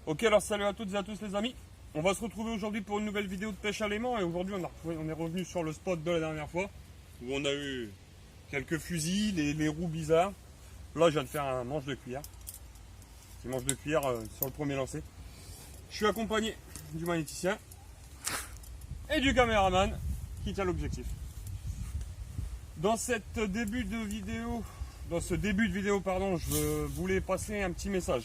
Ok, alors salut à toutes et à tous les amis. On va se retrouver aujourd'hui pour une nouvelle vidéo de pêche à l'aimant. Et aujourd'hui on est revenu sur le spot de la dernière fois, où on a eu quelques fusils, les roues bizarres. Là je viens de faire un manche de cuillère. Petit manche de cuillère sur le premier lancer. Je suis accompagné du magnéticien et du caméraman qui tient l'objectif. Dans ce début de vidéo, je voulais passer un petit message.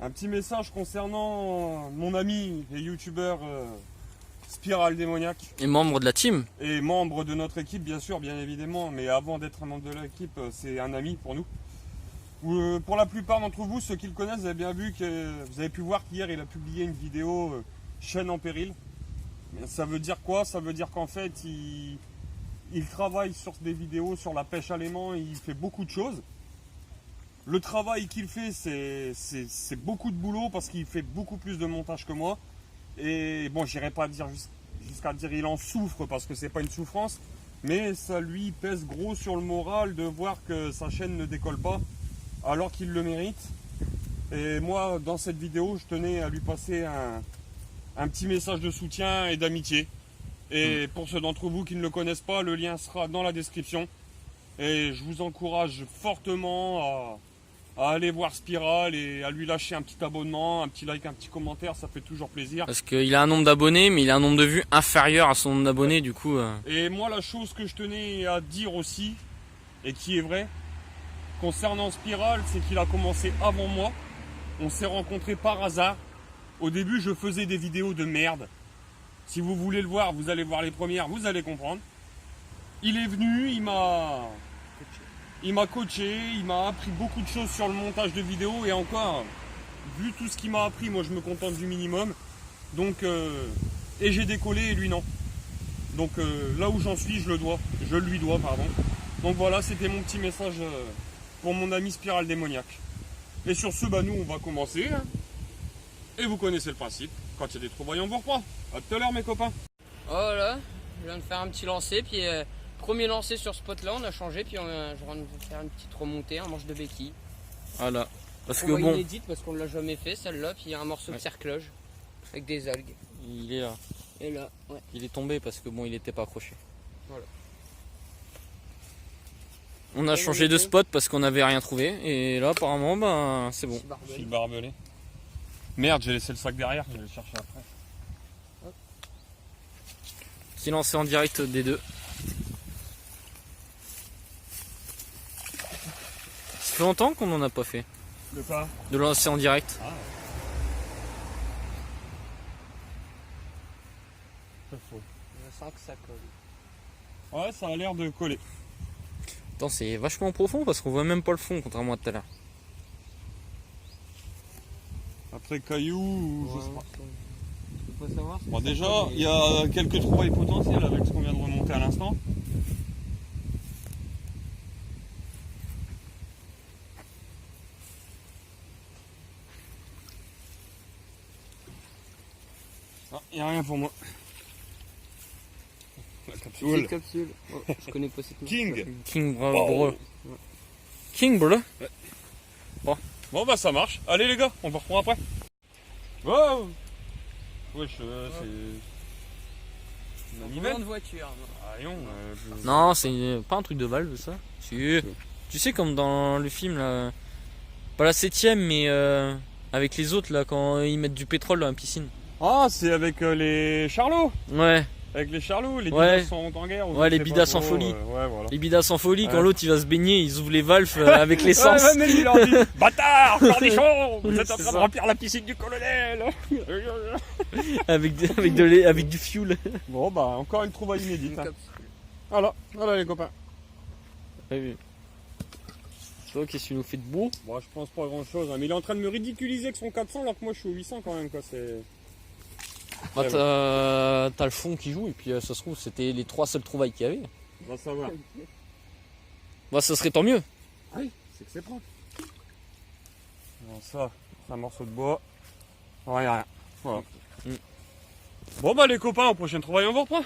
Un petit message concernant mon ami et youtubeur Spiral Démoniaque. Et membre de la team. Et membre de notre équipe, bien sûr, bien évidemment. Mais avant d'être un membre de l'équipe, c'est un ami pour nous. Pour la plupart d'entre vous, ceux qui le connaissent, vous avez bien vu que vous avez pu voir qu'hier il a publié une vidéo chaîne en péril. Ça veut dire quoi? Ça veut dire qu'en fait il travaille sur des vidéos sur la pêche à l'aimant, il fait beaucoup de choses. Le travail qu'il fait, c'est beaucoup de boulot parce qu'il fait beaucoup plus de montage que moi. Et bon, j'irai pas dire jusqu'à dire il en souffre parce que c'est pas une souffrance, mais ça lui pèse gros sur le moral de voir que sa chaîne ne décolle pas alors qu'il le mérite. Et moi, dans cette vidéo, je tenais à lui passer un petit message de soutien et d'amitié. Et pour ceux d'entre vous qui ne le connaissent pas, le lien sera dans la description. Et je vous encourage fortement à aller voir Spiral et à lui lâcher un petit abonnement, un petit like, un petit commentaire, ça fait toujours plaisir. Parce qu'il a un nombre d'abonnés, mais il a un nombre de vues inférieur à son nombre d'abonnés, du coup... Et moi, la chose que je tenais à dire aussi, et qui est vraie, concernant Spiral, c'est qu'il a commencé avant moi. On s'est rencontrés par hasard. Au début, je faisais des vidéos de merde. Si vous voulez le voir, vous allez voir les premières, vous allez comprendre. Il est venu, il m'a coaché, il m'a appris beaucoup de choses sur le montage de vidéos. Et encore, vu tout ce qu'il m'a appris, moi je me contente du minimum. Donc, et j'ai décollé et lui non. Donc là où j'en suis, je lui dois, pardon. Donc voilà, c'était mon petit message pour mon ami Spiral Démoniaque. Et sur ce, nous on va commencer. Hein. Et vous connaissez le principe, quand il y a des trouvailles, on vous reprend. A tout à l'heure mes copains. Voilà, je viens de faire un petit lancer, puis premier lancer sur ce spot là, on a changé, puis je viens de faire une petite remontée, un manche de béquille. Voilà. Parce On que va bon... inédite parce qu'on l'a jamais fait celle-là, puis il y a un morceau de cercloge avec des algues. Il est là. Et là, ouais. Il est tombé parce que bon, il était pas accroché. Voilà. On a changé de spot parce qu'on n'avait rien trouvé. Et là, apparemment, c'est bon. Fil barbelé. Merde, j'ai laissé le sac derrière, je vais le chercher après. Petit lancé en direct des deux. Ça fait longtemps qu'on n'en a pas fait. De quoi? De lancer en direct. Ah. C'est faux. Je sens que ça colle. Ouais, ça a l'air de coller. Attends, c'est vachement profond parce qu'on voit même pas le fond, contrairement à tout à l'heure. Après cailloux, je sais pas. Je peux pas savoir. Bon, déjà, il y a quelques trouvailles potentielles avec ce qu'on vient de remonter à l'instant. Ah, il n'y a rien pour moi. La capsule. Petite capsule. Oh, je connais pas cette marque. King. King Bro. King Bro. Ouais. Bon bah ça marche. Allez les gars, on va reprendre après. Wow. Wesh, c'est... Un Une volant de voiture. Voyons, Non, c'est pas un truc de valve ça. Si. Tu sais comme dans le film là, pas la 7ème mais avec les autres là quand ils mettent du pétrole dans la piscine. Ah, c'est avec les charlots. Ouais. Avec les charlots, les Ouais. bidasses sont en guerre. ou Ouais, je les sais bidasses pas en trop, folie. ouais, voilà. Les bidasses en folie quand Ouais. l'autre il va se baigner, ils ouvrent les valves avec l'essence. Ouais, mais lui, il leur dit bâtard, cornichon, vous êtes en train de remplir la piscine du colonel. avec du fuel. Bon, bah, encore une trouvaille inédite. Une Hein. capsule. Voilà les copains. Ouais, toi, qu'est-ce qu'il nous fait de beau? Bon, je pense pas grand chose, hein, mais il est en train de me ridiculiser avec son 400 alors que moi je suis au 800 quand même, quoi. C'est. Bah, t'as le fond qui joue et puis ça se trouve c'était les 3 seules trouvailles qu'il y avait. On va savoir. Bah ça serait tant mieux. Oui, c'est que c'est propre. Bon, ça, c'est un morceau de bois. Rien. Voilà. Bon, bah, les copains, en prochaine trouvaille, on vous reprend.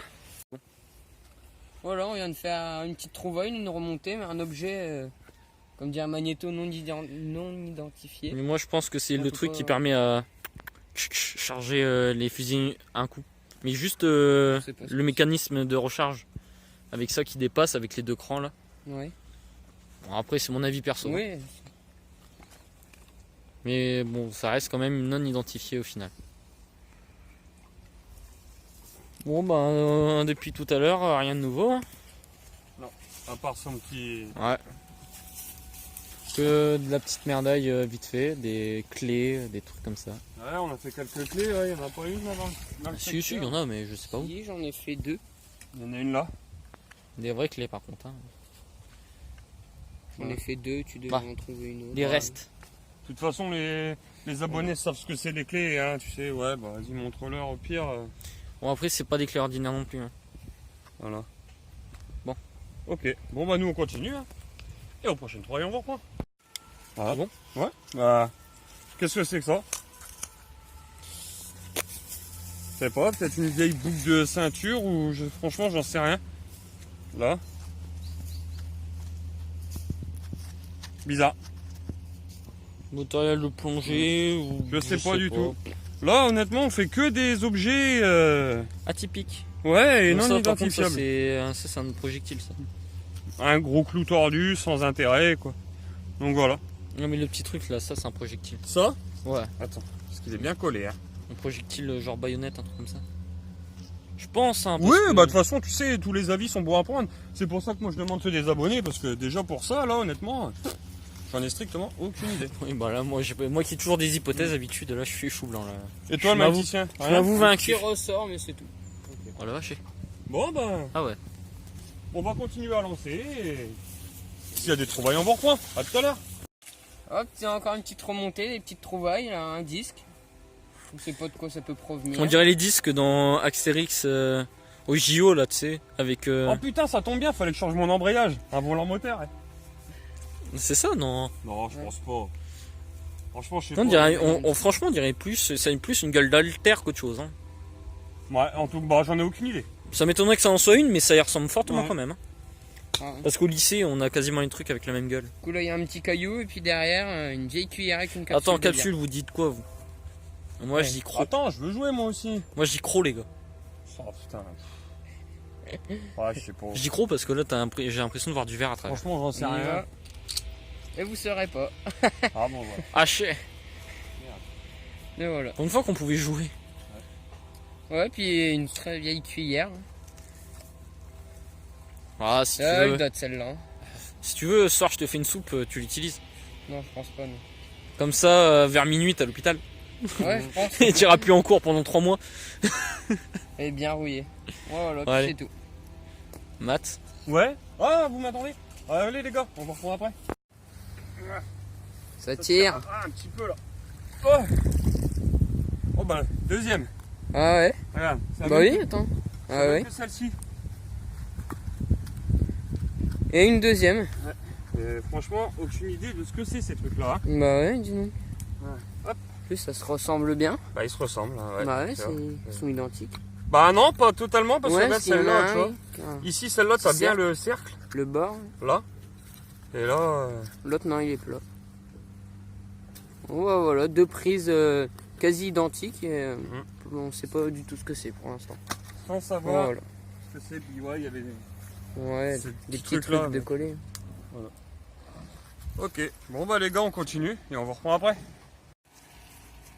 Voilà, on vient de faire une petite trouvaille, une remontée, mais un objet Comme dit un magnéto non identifié. Mais moi je pense que c'est En le tout truc cas, qui permet à charger les fusils un coup. Mais juste Je sais pas ce le que mécanisme de recharge. Avec ça qui dépasse, avec les deux crans là. Ouais. Bon, après c'est mon avis perso. Oui. Mais bon, ça reste quand même non identifié au final. Bon bah depuis tout à l'heure, rien de nouveau. Hein. À part son petit. Ouais. Que de la petite merdaille vite fait, des clés, des trucs comme ça. Ouais, on a fait quelques clés, ouais, il n'y en a pas une là dans le Si, il y en a, mais je sais pas où. Si, j'en ai fait 2. Il y en a une là. Des vraies clés par contre. Hein. J'en ai fait 2, tu devais Bah, en trouver une autre. Des restes. De toute façon, les abonnés savent ce que c'est les clés, hein, tu sais, ouais, bah vas-y, montre-leur au pire. Bon après c'est pas des clés ordinaires non plus. Hein. Voilà. Bon. Ok, bon bah nous on continue. Hein. Et aux prochaines 3 et on vous reprend. Ah bon? Ouais. Bah, qu'est-ce que c'est que ça? Je sais pas, peut-être une vieille boucle de ceinture ou franchement j'en sais rien. Là. Bizarre. Matériel de plongée ou. Je sais pas du tout. Là honnêtement on fait que des objets Atypique. ouais et Donc non ça, par contre, ça, identifiables. c'est un projectile ça. Un gros clou tordu sans intérêt quoi. Donc voilà. Non mais le petit truc là, ça c'est un projectile. Ça? Ouais. Attends, parce qu'il est bien collé hein. Un projectile genre baïonnette, un truc comme ça. Je pense hein. Oui, bah de toute façon, tu sais, tous les avis sont bons à prendre. C'est pour ça que moi je demande ceux des abonnés, parce que déjà pour ça, là, honnêtement, j'en ai strictement aucune idée. Oui bah là moi qui ai toujours des hypothèses d'habitude, là je suis chou blanc là. Et toi, Je le magicien? Je m'avoue Qui vaincu. ressort, mais c'est tout. Oh la vache. Bon, ben, Ah ouais. on va continuer à lancer. Et s'il y a des trouvailles, on vous reprend. À tout à l'heure. Hop, c'est encore une petite remontée, des petites trouvailles, là, un disque. Je sais pas de quoi ça peut provenir. On dirait les disques dans Astérix au JO là tu sais, avec Oh putain, ça tombe bien, fallait que je change mon embrayage. Un volant moteur. Hein. c'est ça non? Non, je pense pas. Franchement, je sais On pas. dirait, franchement on dirait plus, ça a plus une gueule d'alter qu'autre chose. Hein. Ouais, en tout cas, bah, j'en ai aucune idée. Ça m'étonnerait que ça en soit une, mais ça y ressemble fortement Ouais. quand même. Hein. Ah, ouais. Parce qu'au lycée, on a quasiment les trucs avec la même gueule. Du coup, là, il y a un petit caillou, et puis derrière, une vieille cuillère avec une capsule. Attends, de bière. capsule, vous dites quoi vous? Moi Ouais. je dis croc. Attends, je veux jouer moi aussi. Moi je dis croc les gars. Oh putain. Ouais, je sais pas. Je dis croc parce que là j'ai l'impression de voir du verre à travers. Franchement, j'en sais On y rien. va. Et vous saurez pas. Ah bon, voilà. Haché. Et voilà. Pour une fois qu'on pouvait jouer. Ouais, puis une très vieille cuillère. Ah si tu Elle veux. date celle-là. Hein. Si tu veux, ce soir je te fais une soupe, tu l'utilises. Non, je pense pas, non. Comme ça, vers minuit t'es à l'hôpital. Ouais, je pense. Et tu iras plus en cours pendant 3 mois. Elle est bien rouillée. Voilà, Ouais. c'est tout. Matt. Ouais. Ah, vous m'attendez? Allez les gars, on va reprendre après. Ça tire. Ah, un petit peu là. Oh, oh bah, deuxième. Ah ouais. Regarde. ça Bah va oui, que- attends. ça Ah va ouais. que celle-ci. Et une deuxième. Et franchement, aucune idée de ce que c'est ces trucs-là. Hein. Bah ouais, dis donc. Ouais. Hop. En plus, ça se ressemble bien. Bah, ils se ressemblent. Hein, ouais. Bah ouais, Tu vois. ils sont identiques. Bah non, pas totalement, parce que Ouais, là, s'il y en a celle-là, tu un, vois. Ici, celle-là, t'as bien Cercle. le cercle, Le bord, là. Et là, l'autre non, il est plat. Ouais, voilà, deux prises quasi identiques et on sait pas du tout ce que c'est pour l'instant. sans savoir Voilà. ce que c'est, puis ouais, il y avait... Ouais, Ce des petit petits truc-là, trucs de mais- coller. Ok, bon bah les gars, on continue, et on vous reprend après.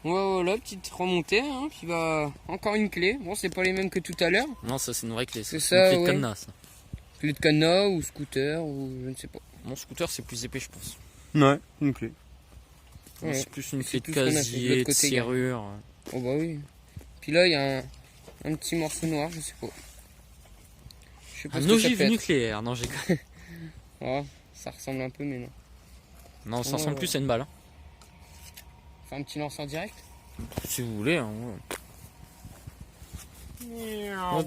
Ouais, voilà, petite remontée, hein, puis bah, encore une clé. Bon, c'est pas les mêmes que tout à l'heure. Non, ça c'est une vraie clé. C'est une ça, clé de ouais. cadenas. Ça. Clé de cadenas ou scooter ou je ne sais pas. Mon scooter c'est plus épais, je pense. Ouais, une clé. Ouais. C'est plus une C'est clé de tout ce qu'on a fait de casier, l'autre de côté, serrure. Oh bah oui. Puis là, il y a un petit morceau noir, je sais pas. Je sais pas Un ce que ça ogive peut être. nucléaire. Non, j'ai Ah, ça ressemble un peu, mais non. Non, ça Ouais, ressemble ouais. plus à une balle. Hein. Faire un petit lance en direct. Si vous voulez. Hein, ouais. Moi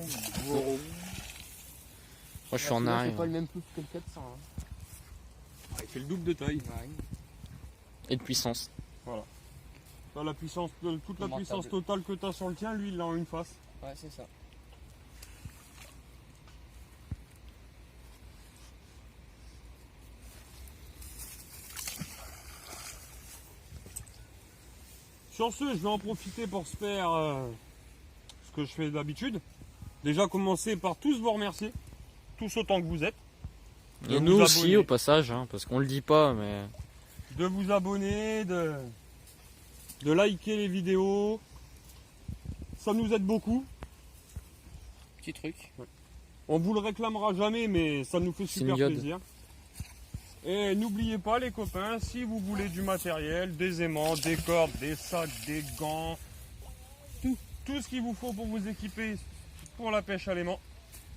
je suis en arrière. C'est pas le même pouce que le 400. Hein. Il fait le double de taille. Ouais. Et de puissance. T'as la puissance, toute la Mental. puissance totale que t'as sur le tien, lui il l'a en une face. Ouais, c'est ça. Sur ce, je vais en profiter pour se faire ce que je fais d'habitude. Déjà commencer par tous vous remercier, tous autant que vous êtes. De Et vous nous aussi abonner. au passage, hein, parce qu'on le dit pas, mais De vous abonner, de liker les vidéos. Ça nous aide beaucoup. Petit truc. On vous le réclamera jamais, mais ça nous fait C'est super une iode. plaisir. Et n'oubliez pas les copains, si vous voulez du matériel, des aimants, des cordes, des sacs, des gants, tout ce qu'il vous faut pour vous équiper pour la pêche à l'aimant,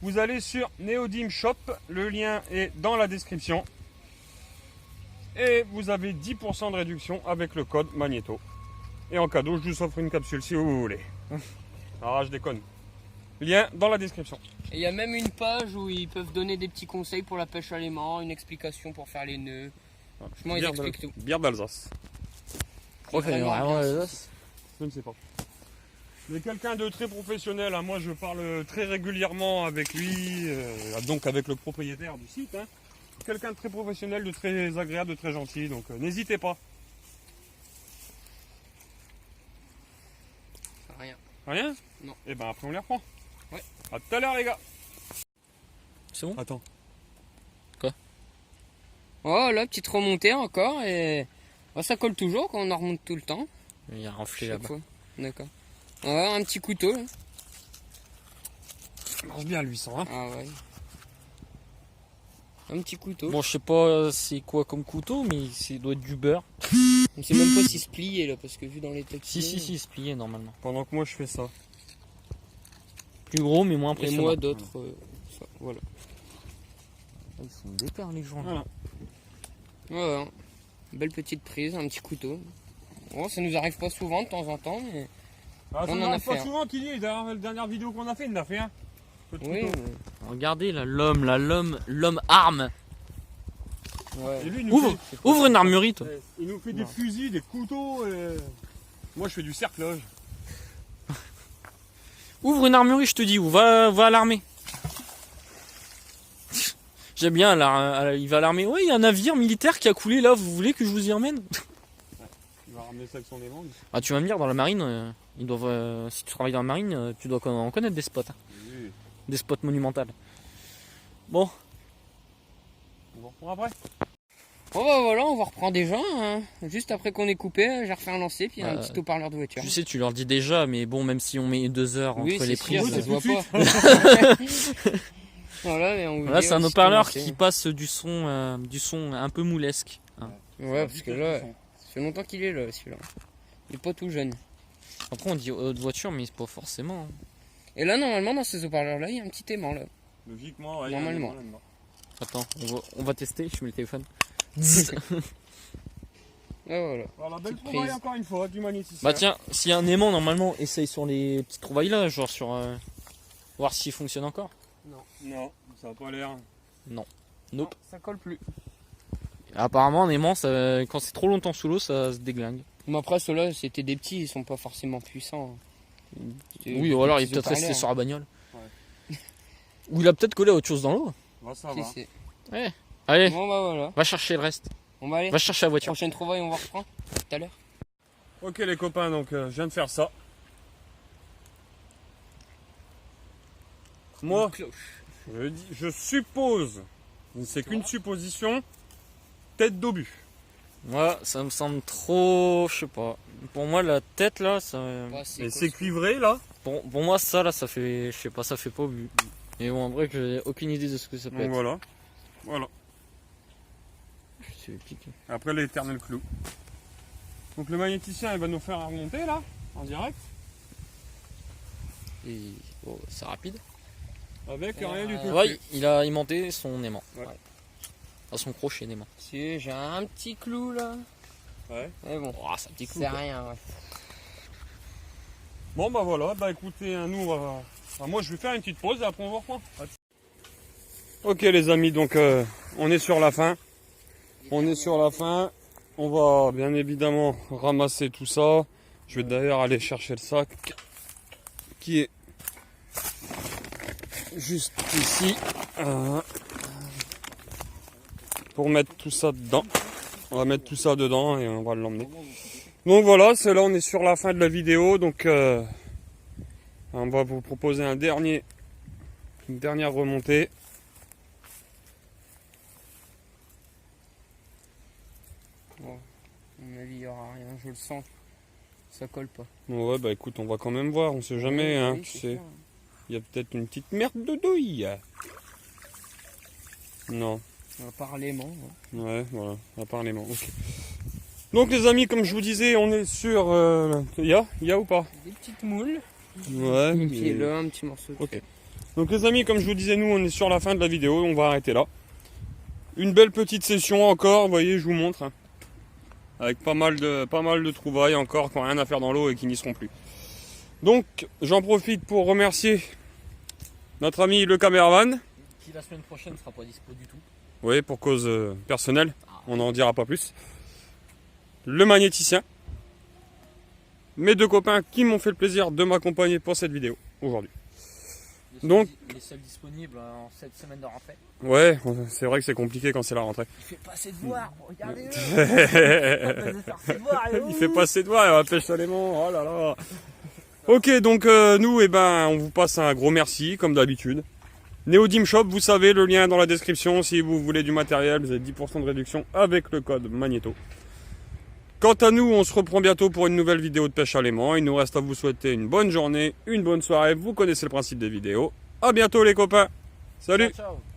vous allez sur Neodim Shop, le lien est dans la description. Et vous avez 10% de réduction avec le code Magneto. Et en cadeau, je vous offre une capsule si vous voulez. Ah, je déconne. Lien dans la description. Et il y a même une page où ils peuvent donner des petits conseils pour la pêche à l'aimant, une explication pour faire les nœuds. Franchement, ils Bière expliquent tout. Bière d'Alsace. oh, vraiment vraiment, bien, l'Alsace. Je ne sais pas. Mais quelqu'un de très professionnel, hein. Moi je parle très régulièrement avec lui, donc avec le propriétaire du site. Hein. Quelqu'un de très professionnel, de très agréable, de très gentil, donc n'hésitez pas. Rien. Rien? Non. Et ben après on les reprend. Ouais. À tout à l'heure les gars. C'est bon? Attends. Oh là, petite remontée encore et oh, ça colle toujours quand on en remonte tout le temps. Il y a un reflet Chaque là-bas. fois. D'accord. Ouais, un petit couteau là. Ça marche bien lui ça. Hein. Ah ouais. Un petit couteau. Bon, je sais pas c'est quoi comme couteau, mais c'est doit être du beurre. On sait même pas s'il se pliait là parce que vu dans les textes. Si, il se pliait normalement. Pendant que moi je fais ça. Plus gros, mais moins Et impressionnant. moi d'autres. Ça, voilà. Ils sont déter les gens. Voilà. Ouais, belle petite prise, un petit couteau. Bon, ça nous arrive pas souvent de temps en temps, mais Ah, ça On en a n'arrive pas fait un. souvent qu'il y ait, la dernière vidéo qu'on a fait, il en a fait un. Petit oui. couteau. Regardez là, l'homme arme. Ouais. Et lui, il nous Ouvre, fait- ouvre une armurerie toi. Il nous fait des Non. fusils, des couteaux. Moi je fais du cerclage. Ouvre une armurerie, je te dis, ou va à l'armée. J'aime bien, il va à l'armée. Ouais, il y a un navire militaire qui a coulé là, vous voulez que je vous y emmène? Il va ramener ça avec son aimant. Ah, tu vas me dire, dans la marine, ils doivent, si tu travailles dans la marine, tu dois en connaître des spots. Hein. Oui. Des spots monumentaux. Bon, On reprend après. Bon bah voilà, on va reprendre déjà. Hein. Juste après qu'on ait coupé, j'ai refait un lancer, puis un Ouais. petit haut-parleur de voiture. je sais, tu leur dis déjà, mais bon, même si on met 2 heures Oui, entre c'est les sûr, prises. ça se voit tout de pas. Voilà, mais on Là, c'est un voulait haut-parleur aussi qui commencer. passe du son un peu moulesque. Hein. Ouais, parce que là, ça fait longtemps qu'il est là, celui-là. Il est pas tout jeune. Après, on dit haute voiture, mais c'est pas forcément. Hein. Et là, normalement, dans ces haut-parleurs-là, il y a un petit aimant là. Logiquement, ouais, Normalement. il y a un aimant Attends, on va tester, je mets le téléphone. Ouais, voilà. Voilà, belle Petite trouvaille prise. encore une fois, du magnétisme. Bah tiens, s'il y a un aimant, normalement, essaye sur les petites trouvailles là, genre sur... voir s'il fonctionne encore. Non, ça n'a pas l'air. Nope. Non, ça colle plus. Apparemment, un aimant, quand c'est trop longtemps sous l'eau, ça se déglingue. Mais après, ceux-là, c'était des petits, ils sont pas forcément puissants. C'était Oui, des ou alors il est petits peut-être resté haut-parleurs. sur la bagnole. Ouais. Ou il a peut-être collé à autre chose dans l'eau. Bah, ça Si, va. si. Allez, Bon bah voilà. va chercher le reste. On va aller. Va chercher la voiture. Prochaine trouvaille, on va reprendre tout à l'heure. Ok les copains, donc je viens de faire ça. Moi, je suppose, c'est qu'une supposition, tête d'obus. Moi, ça me semble trop... Je sais pas. Pour moi, la tête là, ça... Ouais, Et c'est cuivré là. Pour moi, ça là, ça fait... Je sais pas, ça fait pas but. Mais bon, en vrai, que j'ai aucune idée de ce que ça peut Donc être. voilà. Voilà. C'est piqué. Après l'éternel clou. Donc le magnéticien il va nous faire remonter là, en direct. Et... bon, c'est rapide. Avec rien du tout. Ouais, il a aimanté son aimant. Ouais. À son crochet d'aimant. Si, j'ai un petit clou là. Ouais. Mais bon, Oh, c'est un petit clou. c'est quoi. rien. Ouais. Bon bah voilà, bah écoutez, nous on va... enfin, moi je vais faire une petite pause et après on va reprendre. Ok les amis, donc on est sur la fin. On est sur la fin. On va bien évidemment ramasser tout ça. Je vais d'ailleurs aller chercher le sac qui est juste ici. Pour mettre tout ça dedans. On va mettre tout ça dedans et on va l'emmener. Donc voilà, c'est là on est sur la fin de la vidéo, donc on va vous proposer une dernière remontée. Bon, à mon avis, il n'y aura rien, je le sens. Ça colle pas. Bon, ouais, bah écoute, on va quand même voir, on sait jamais, hein, Oui, tu c'est sais. sûr. Il y a peut-être une petite merde de douille. Non. Apparemment. Ouais, voilà, apparemment, ok. Donc les amis, comme je vous disais, on est sur... Il y a ou pas? Des petites moules. Ouais, Et puis mais- là, un petit morceau de Ok. Donc les amis, comme je vous disais, nous on est sur la fin de la vidéo, on va arrêter là. Une belle petite session encore, vous voyez, je vous montre. Hein. Avec pas mal de trouvailles encore, qui n'ont rien à faire dans l'eau et qui n'y seront plus. Donc j'en profite pour remercier notre ami le caméraman. Qui la semaine prochaine sera pas dispo du tout. Oui, pour cause personnelle, on n'en dira pas plus. Le magnéticien. Mes deux copains qui m'ont fait le plaisir de m'accompagner pour cette vidéo aujourd'hui. Donc- Les seuls disponibles en cette semaine de rentrée. Ouais, c'est vrai que c'est compliqué quand c'est la rentrée. Il fait pas assez de voir, regardez-le. Il fait pas ses doigts, il va pêcher les mains, oh là là. Ok, donc nous, on vous passe un gros merci, comme d'habitude. Neodim Shop, vous savez, le lien est dans la description. Si vous voulez du matériel, vous avez 10% de réduction avec le code Magnéto. Quant à nous, on se reprend bientôt pour une nouvelle vidéo de pêche à l'aimant. Il nous reste à vous souhaiter une bonne journée, une bonne soirée. Vous connaissez le principe des vidéos. À bientôt les copains. Salut! Ciao, ciao.